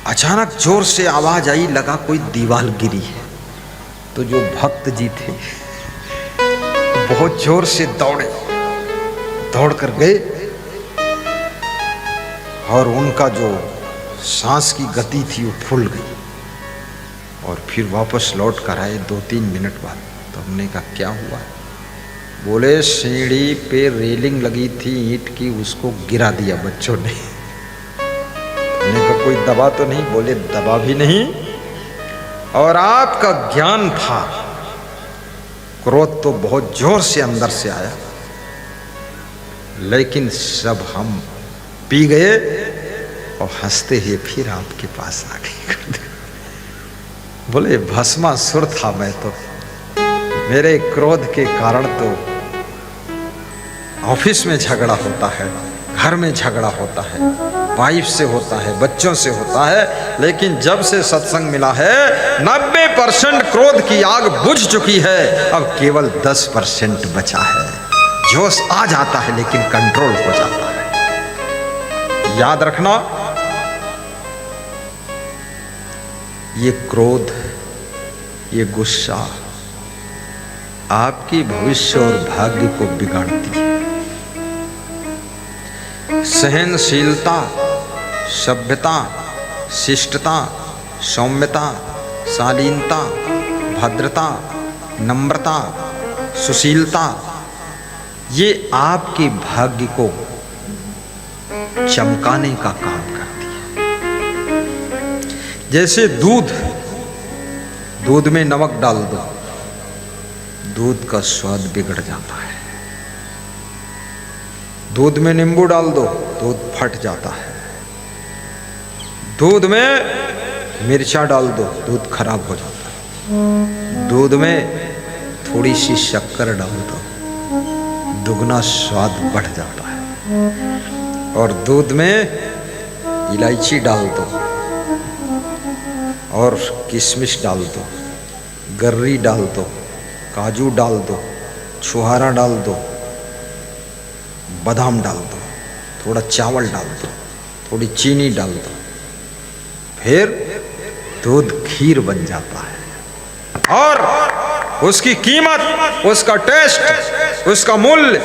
अचानक जोर से आवाज आई, लगा कोई दीवार गिरी है। तो जो भक्त जी थे बहुत जोर से दौड़े, दौड़ कर गए और उनका जो सांस की गति थी वो फूल गई और फिर वापस लौट कर आए 2-3 मिनट बाद। तो हमने कहा क्या हुआ? बोले सीढ़ी पे रेलिंग लगी थी ईंट की, उसको गिरा दिया बच्चों ने। हमने कहा कोई दबा तो नहीं? बोले दबा भी नहीं और आपका ज्ञान था। क्रोध तो बहुत जोर से अंदर से आया, लेकिन सब हम पी गए और हंसते हुए फिर आपके पास आ गए। बोले भस्मासुर था मैं तो, मेरे क्रोध के कारण तो ऑफिस में झगड़ा होता है, घर में झगड़ा होता है, वाइफ से होता है, बच्चों से होता है, लेकिन जब से सत्संग मिला है 90% क्रोध की आग बुझ चुकी है, अब केवल 10% बचा है। जोश आ जाता है लेकिन कंट्रोल हो जाता है। याद रखना, ये क्रोध, ये गुस्सा आपकी भविष्य और भाग्य को बिगाड़ती है। सहनशीलता, सभ्यता, शिष्टता, सौम्यता, शालीनता, भद्रता, नम्रता, सुशीलता, ये आपके भाग्य को चमकाने का काम करती है। जैसे दूध में नमक डाल दो, दूध का स्वाद बिगड़ जाता है। दूध में नींबू डाल दो, दूध फट जाता है। दूध में मिर्चा डाल दो, दूध खराब हो जाता है। दूध में थोड़ी सी शक्कर डाल दो, दुगना स्वाद बढ़ जाता है। और दूध में इलायची डाल दो और किशमिश डाल दो, गर्री डाल दो, काजू डाल दो, छुहारा डाल दो, बादाम डाल दो, थोड़ा चावल डाल दो, थोड़ी चीनी डाल दो, फिर दूध खीर बन जाता है। और उसकी कीमत, उसका टेस्ट, उसका मूल्य,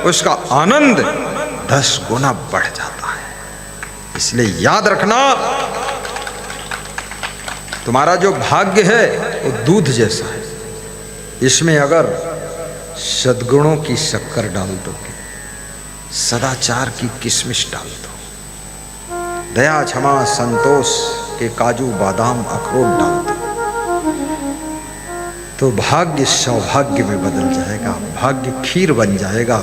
उसका आनंद 10 गुना बढ़ जाता है। इसलिए याद रखना, तुम्हारा जो भाग्य है वो दूध जैसा है। इसमें अगर सद्गुणों की शक्कर डाल दोगे, सदाचार की किशमिश डाल दो, दया, क्षमा, संतोष के काजू, बादाम, अखरोट डाल दो, तो भाग्य सौभाग्य में बदल जाएगा, भाग्य खीर बन जाएगा।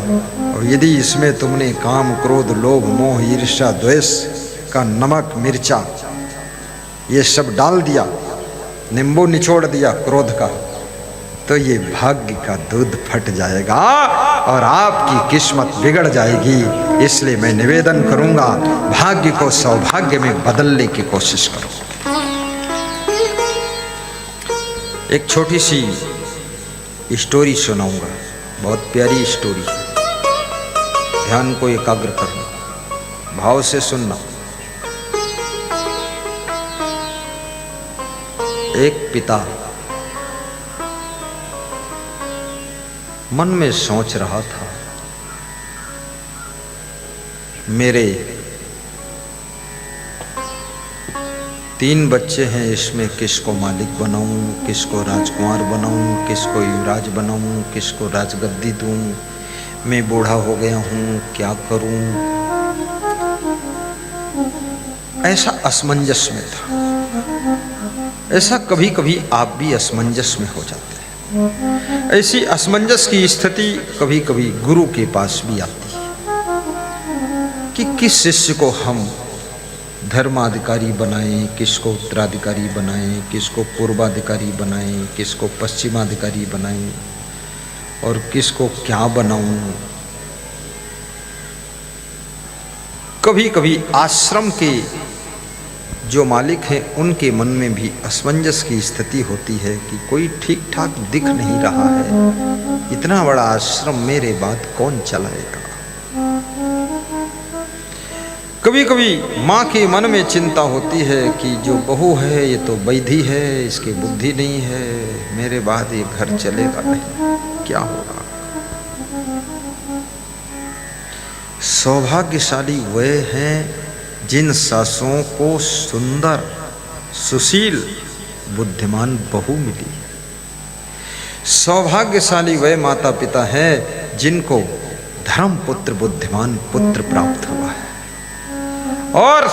और यदि इसमें तुमने काम, क्रोध, लोभ, मोह, ईर्ष्या, द्वेष का नमक, मिर्चा ये सब डाल दिया, नींबू निचोड़ दिया क्रोध का, तो ये भाग्य का दूध फट जाएगा और आपकी किस्मत बिगड़ जाएगी। इसलिए मैं निवेदन करूंगा, भाग्य को सौभाग्य में बदलने की कोशिश करो। एक छोटी सी स्टोरी सुनाऊंगा, बहुत प्यारी स्टोरी है। ध्यान को एकाग्र करना, भाव से सुनना। एक पिता मन में सोच रहा था, मेरे 3 बच्चे हैं, इसमें किसको मालिक बनाऊं, किसको राजकुमार बनाऊं, किसको युवराज बनाऊं, किसको राजगद्दी दूं। मैं बूढ़ा हो गया हूं, क्या करूं? ऐसा असमंजस में था। ऐसा कभी कभी आप भी असमंजस में हो जाते हैं। ऐसी असमंजस की स्थिति कभी कभी गुरु के पास भी आती है कि किस शिष्य को हम धर्माधिकारी बनाएं, किसको उत्तराधिकारी बनाएं, किसको पूर्वाधिकारी बनाएं, किसको पश्चिमाधिकारी बनाएं और किसको क्या बनाऊं। कभी कभी आश्रम के जो मालिक हैं उनके मन में भी असमंजस की स्थिति होती है कि कोई ठीक ठाक दिख नहीं रहा है, इतना बड़ा आश्रम मेरे बाद कौन चलाएगा। कभी कभी माँ के मन में चिंता होती है कि जो बहू है ये तो बैधी है, इसकी बुद्धि नहीं है, मेरे बाद ये घर चलेगा नहीं, क्या होगा। सौभाग्यशाली वे हैं जिन सासों को सुंदर, सुशील, बुद्धिमान बहू मिली। सौभाग्यशाली वे माता पिता हैं जिनको धर्म पुत्र, बुद्धिमान पुत्र प्राप्त हुआ है। और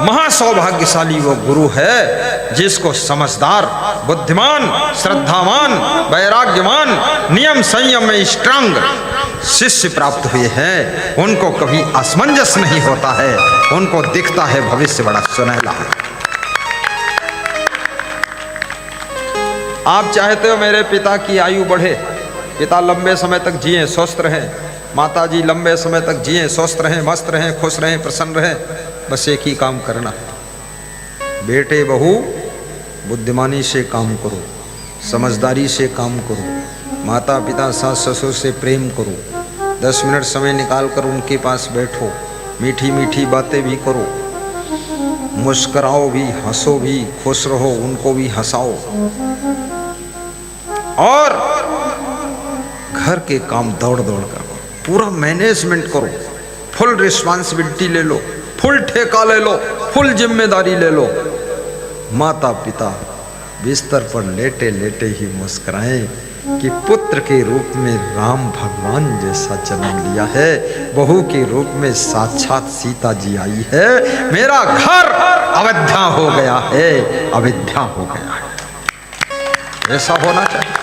महासौभाग्यशाली वो गुरु है जिसको समझदार, बुद्धिमान, श्रद्धावान, वैराग्यवान, नियम संयम में स्ट्रांग शिष्य प्राप्त हुए हैं। उनको कभी असमंजस नहीं होता है, उनको दिखता है भविष्य बड़ा सुनहला है। आप चाहते हो मेरे पिता की आयु बढ़े, पिता लंबे समय तक जिए, स्वस्थ रहें, माता जी लंबे समय तक जिए, स्वस्थ रहें, मस्त रहें, खुश रहें, प्रसन्न रहें, बस एक ही काम करना, बेटे बहू बुद्धिमानी से काम करो, समझदारी से काम करो, माता पिता सास ससुर से प्रेम करो, 10 मिनट समय निकाल कर उनके पास बैठो, मीठी मीठी बातें भी करो, मुस्कुराओ भी, हंसो भी, खुश रहो, उनको भी हंसाओ, और घर के काम दौड़ दौड़ कर करो, पूरा मैनेजमेंट करो, फुल रिस्पॉन्सिबिलिटी ले लो, फुल ठेका ले लो, फुल जिम्मेदारी ले लो। माता पिता बिस्तर पर लेटे लेटे ही मुस्कुराएं कि पुत्र के रूप में राम भगवान जैसा जन्म लिया है, बहू के रूप में साक्षात सीता जी आई है, मेरा घर अयोध्या हो गया है, अयोध्या हो गया है। ऐसा होना चाहिए।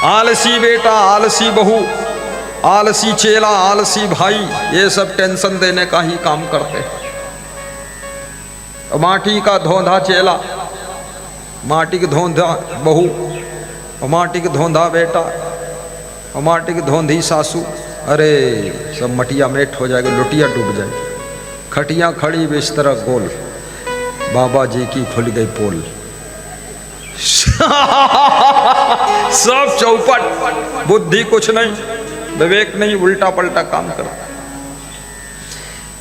आलसी बेटा, आलसी बहू, आलसी चेला, आलसी भाई, ये सब टेंशन देने का ही काम करते हैं। माटी का धोंधा चेला, माटी के धोंधा बहू, माटी के धोंधा बेटा, माटी के धोंधी सासू, अरे सब मटिया मेट हो जाएगा, लुटिया डूब जाएगी। खटिया खड़ी बिस्तर गोल, बाबा जी की खुल गई पोल। सब चौपट, बुद्धि कुछ नहीं, विवेक नहीं, उल्टा पलटा काम करता।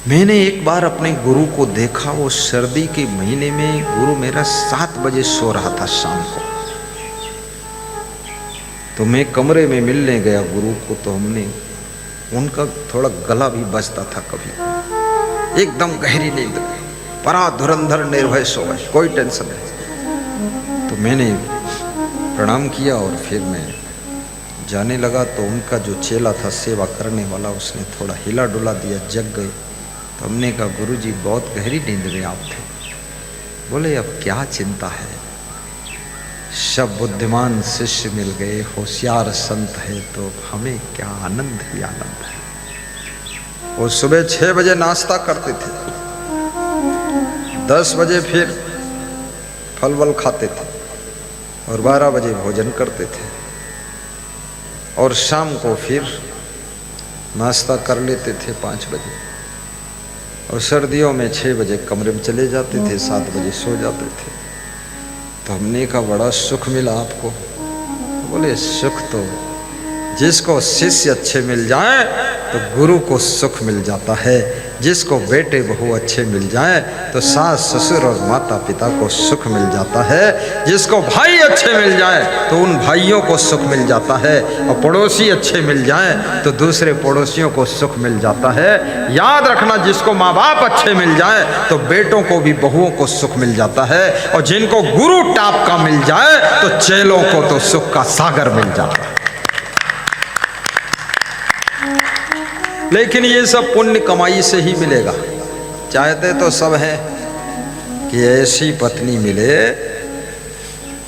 मैंने एक बार अपने गुरु को देखा, वो सर्दी के महीने में गुरु मेरा 7 बजे सो रहा था शाम को, तो मैं कमरे में मिलने गया गुरु को, तो हमने उनका थोड़ा गला भी बजता था कभी, एकदम गहरी नींद, परा धुरंधर निर्भय सो गए, कोई टेंशन नहीं। तो मैंने प्रणाम किया और फिर मैं जाने लगा, तो उनका जो चेला था सेवा करने वाला, उसने थोड़ा हिला डुला दिया, जग गए। तो हमने कहा गुरुजी बहुत गहरी नींद में आप थे। बोले अब क्या चिंता है, सब बुद्धिमान शिष्य मिल गए, होशियार संत है, तो हमें क्या आनंद ही आनंद है। वो सुबह 6 बजे नाश्ता करते थे, 10 बजे फिर फल वल खाते थे, और 12 बजे भोजन करते थे, और शाम को फिर नाश्ता कर लेते थे 5 बजे, और सर्दियों में 6 बजे कमरे में चले जाते थे, 7 बजे सो जाते थे। तो हमने कहा बड़ा सुख मिला आपको। तो बोले सुख तो जिसको शिष्य अच्छे मिल जाए तो गुरु को सुख मिल जाता है, जिसको बेटे बहू अच्छे मिल जाए तो सास ससुर और माता पिता को सुख मिल जाता है, जिसको भाई अच्छे मिल जाए तो उन भाइयों को सुख मिल जाता है, और पड़ोसी अच्छे मिल जाए तो दूसरे पड़ोसियों को सुख मिल जाता है। याद रखना, जिसको माँ बाप अच्छे मिल जाए तो बेटों को भी बहुओं को सुख मिल जाता है, और जिनको गुरु टाप का मिल जाए तो चेलों को तो सुख का सागर मिल जाता है। लेकिन ये सब पुण्य कमाई से ही मिलेगा। चाहते तो सब है कि ऐसी पत्नी मिले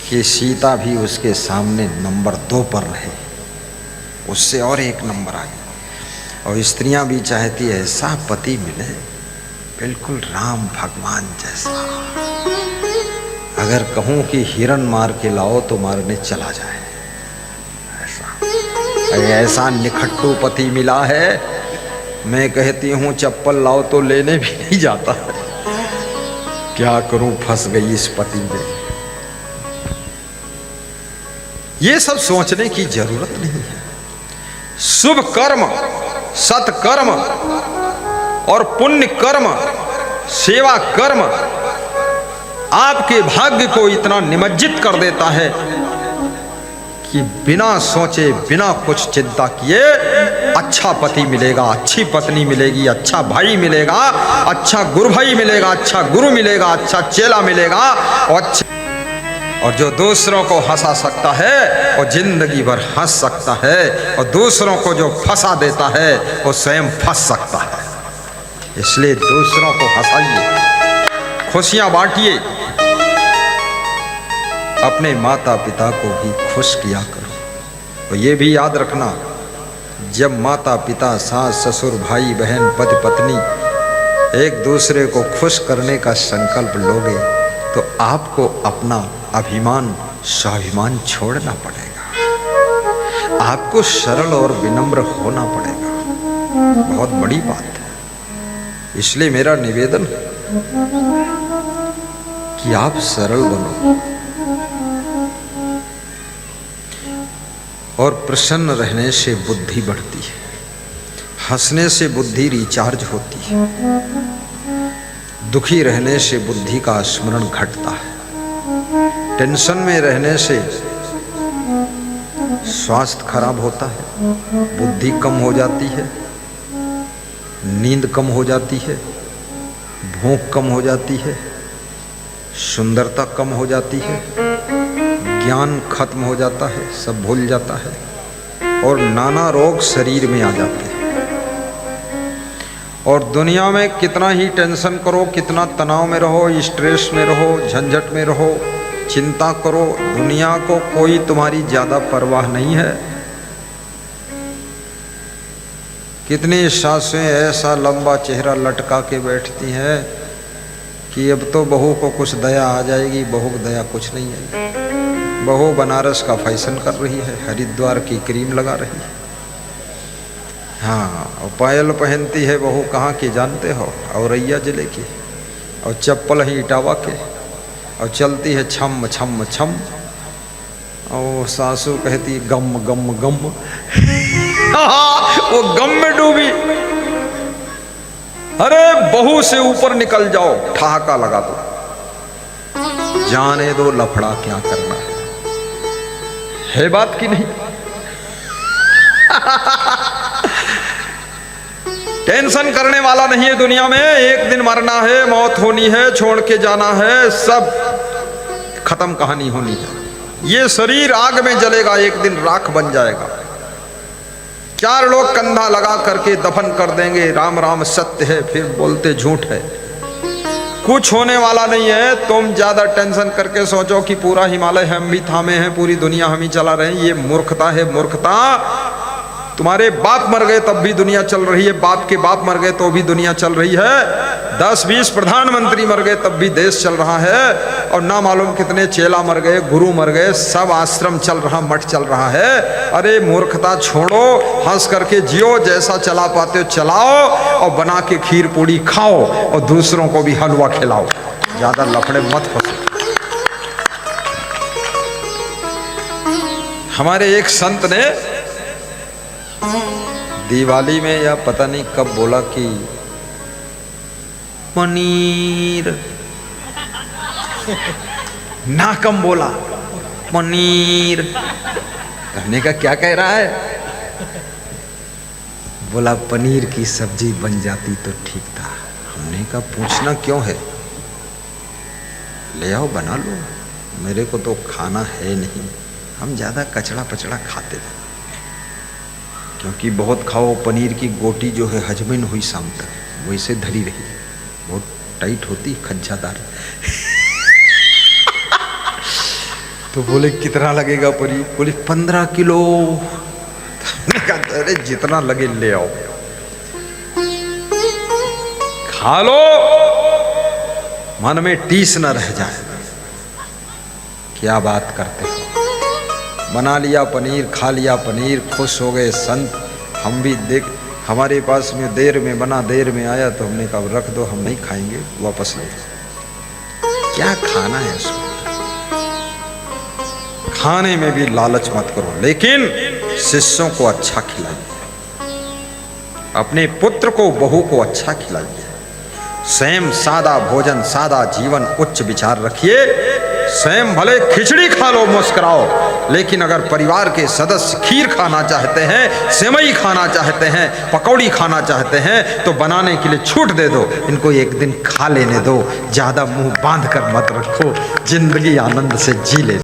कि सीता भी उसके सामने नंबर 2 पर रहे, उससे और 1 नंबर आए, और स्त्रियां भी चाहती है ऐसा पति मिले बिल्कुल राम भगवान जैसा। अगर कहूं कि हिरण मार के लाओ तो मारने चला जाए, ऐसा निखट्टू पति मिला है। मैं कहती हूँ चप्पल लाओ तो लेने भी नहीं जाता है, क्या करूं फंस गई इस पति में। ये सब सोचने की जरूरत नहीं है। शुभ कर्म, सत्कर्म, और पुण्य कर्म, सेवा कर्म आपके भाग्य को इतना निमज्जित कर देता है कि बिना सोचे, बिना कुछ चिंता किए अच्छा पति मिलेगा, अच्छी पत्नी मिलेगी, अच्छा भाई मिलेगा, अच्छा गुरु भाई मिलेगा, अच्छा गुरु मिलेगा, अच्छा चेला मिलेगा, और जो दूसरों को हंसा सकता है वो जिंदगी भर हंस सकता है, और दूसरों को जो फंसा देता है वो स्वयं फंस सकता है। इसलिए दूसरों को हंसाइए, खुशियां बांटिए, अपने माता पिता को भी खुश किया करो। और ये भी याद रखना, जब माता पिता, सास ससुर, भाई बहन, पति पत्नी एक दूसरे को खुश करने का संकल्प लोगे तो आपको अपना अभिमान, स्वाभिमान छोड़ना पड़ेगा, आपको सरल और विनम्र होना पड़ेगा। बहुत बड़ी बात है। इसलिए मेरा निवेदन कि आप सरल बनो और प्रसन्न रहने से बुद्धि बढ़ती है, हंसने से बुद्धि रिचार्ज होती है, दुखी रहने से बुद्धि का स्मरण घटता है, टेंशन में रहने से स्वास्थ्य खराब होता है, बुद्धि कम हो जाती है, नींद कम हो जाती है, भूख कम हो जाती है, सुंदरता कम हो जाती है, ज्ञान खत्म हो जाता है, सब भूल जाता है, और नाना रोग शरीर में आ जाते हैं। और दुनिया में कितना ही टेंशन करो, कितना तनाव में रहो, स्ट्रेस में रहो, झंझट में रहो, चिंता करो, दुनिया को कोई तुम्हारी ज्यादा परवाह नहीं है। कितनी सासें ऐसा लंबा चेहरा लटका के बैठती हैं कि अब तो बहू को कुछ दया आ जाएगी, बहू को दया कुछ नहीं है। बहू बनारस का फैशन कर रही है, हरिद्वार की क्रीम लगा रही है, हाँ, और पायल पहनती है बहू कहाँ की जानते हो? औरैया जिले की, और चप्पल ही इटावा के, और चलती है छम छम छम, और सासू कहती गम गम गम वो गम में डूबी। अरे बहू से ऊपर निकल जाओ, ठहाका लगा दो, जाने दो लफड़ा क्या करना है बात की नहीं। टेंशन करने वाला नहीं है दुनिया में। एक दिन मरना है, मौत होनी है, छोड़ के जाना है, सब खत्म कहानी होनी है। ये शरीर आग में जलेगा, एक दिन राख बन जाएगा। चार लोग कंधा लगा करके दफन कर देंगे, राम राम सत्य है, फिर बोलते झूठ है। कुछ होने वाला नहीं है। तुम ज्यादा टेंशन करके सोचो कि पूरा हिमालय हम भी थामे हैं, पूरी दुनिया हम ही चला रहे हैं, ये मूर्खता है, मूर्खता। तुम्हारे बाप मर गए तब भी दुनिया चल रही है, बाप के बाप मर गए तो भी दुनिया चल रही है, 10-20 प्रधानमंत्री मर गए तब भी देश चल रहा है, और ना मालूम कितने चेला मर गए, गुरु मर गए, सब आश्रम चल रहा, मठ चल रहा है। अरे मूर्खता छोड़ो, हंस करके जियो, जैसा चला पाते हो चलाओ, और बना के खीर पूड़ी खाओ, और दूसरों को भी हलवा खिलाओ। ज्यादा लफड़े मत फंसो। हमारे एक संत ने दिवाली में या पता नहीं कब बोला कि पनीर, ना कम बोला पनीर, कहने का क्या कह रहा है? बोला पनीर की सब्जी बन जाती तो ठीक था। हमने कहा पूछना क्यों है, ले आओ बना लो, मेरे को तो खाना है नहीं। हम ज्यादा कचड़ा पचड़ा खाते थे, क्योंकि बहुत खाओ पनीर की गोटी जो है हजम हुई शाम तक वैसे धरी रही, बहुत टाइट होती, खज्जादार। तो बोले कितना लगेगा पनीर? बोले 15 किलो। हमने कहा अरे जितना लगे ले आओ, खा लो, मन में टीस न रह जाए। क्या बात करते हो। बना लिया पनीर, खा लिया पनीर, खुश हो गए संत। हम भी देख, हमारे पास में देर में बना, देर में आया, तो हमने कहा रख दो, हम नहीं खाएंगे, वापस ले। क्या खाना है उसको? खाने में भी लालच मत करो, लेकिन शिष्यों को अच्छा खिलाइए। अपने पुत्र को, बहू को अच्छा खिलाइए। स्वयं सादा भोजन, सादा जीवन, उच्च विचार रखिए। स्वयं भले खिचड़ी खा लो, मुस्कुराओ, लेकिन अगर परिवार के सदस्य खीर खाना चाहते हैं, सेवई खाना चाहते हैं, पकौड़ी खाना चाहते हैं, तो बनाने के लिए छूट दे दो, इनको एक दिन खा लेने दो। ज़्यादा मुंह बांध कर मत रखो, जिंदगी आनंद से जी ले।